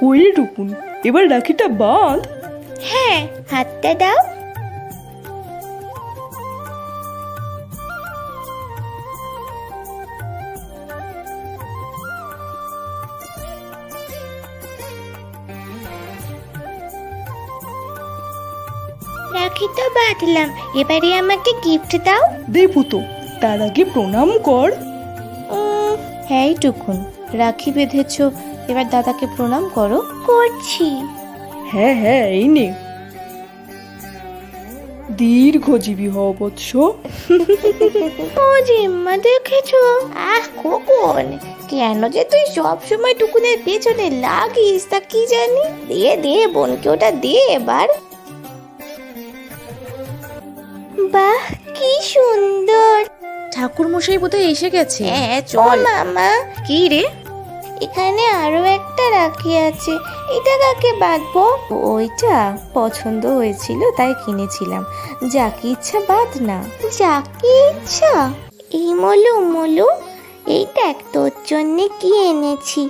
কই রে টুকুন, এবার রাখিটা বাঁধ। হ্যাঁ, হাতটা দাও। রাখি তো বাঁধলাম, এবারে আমাকে গিফট দাও। দেবো তো, তার আগে প্রণাম কর। হ্যাঁ টুকুন, রাখি বেঁধেছো, এবার দাদাকে প্রণাম করো। করছি। হ্যাঁ হ্যাঁ, এই নে। দীর্ঘজীবী হও বৎস। ও জিম্মা দেখেছো? খোকন, কেন যে তুই সব সময় টুকুনের পেছনে লাগিস তা কি জানি। দে দে বোনকে ওটা দে এবার। বাহ, কি সুন্দর। ঠাকুর মশাই বোধহয় এসে গেছে। হ্যাঁ চল। মামা, কি রে? এখানে আরো একটা রাখি আছে, এটা কাকে বাঁধবো? ওইটা পছন্দ হয়েছিল তাই কিনেছিলাম, যাকে ইচ্ছা বাঁধ না। যাকে ইচ্ছা? এই মলু মলু, এই দেখ তোর জন্য কি এনেছি।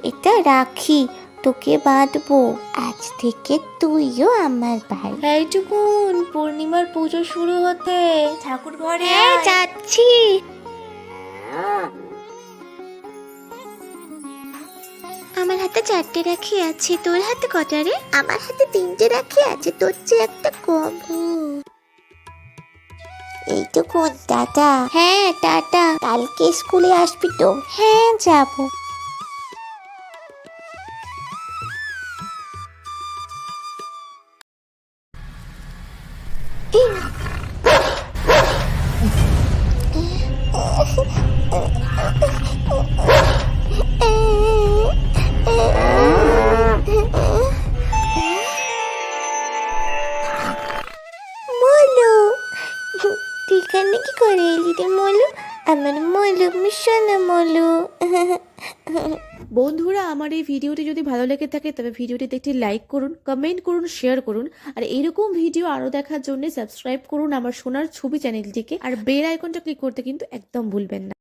এটা রাখি, তোকে বাঁধবো। আজ থেকে তুইও আমার ভাই। এইটুকুন, পূর্ণিমার পুজো শুরু হতে, ঠাকুর ঘরে হ্যাঁ যাচ্ছি। আমার হাতে 4টে রাখি আছে, তোর হাতে কটা রে? আমার হাতে 3টে রাখি আছে, তোর চেয়ে একটা কম। এইটুকু টাটা। হ্যাঁ টাটা। কালকে স্কুলে আসবি তো? হ্যাঁ যাবো। মলু, তুই এখানে কি করে এলি রে মলু? আমার মলু মিশানো মলু। বন্ধুরা, আমার এই ভিডিওটি যদি ভালো লেগে থাকে তবে ভিডিওটিতে একটি লাইক করুন, কমেন্ট করুন, শেয়ার করুন। আর এরকম ভিডিও আরো দেখার জন্য সাবস্ক্রাইব করুন আমার সোনার ছবি চ্যানেলটিকে, আর বেল আইকনটা ক্লিক করতে কিন্তু একদম ভুলবেন না।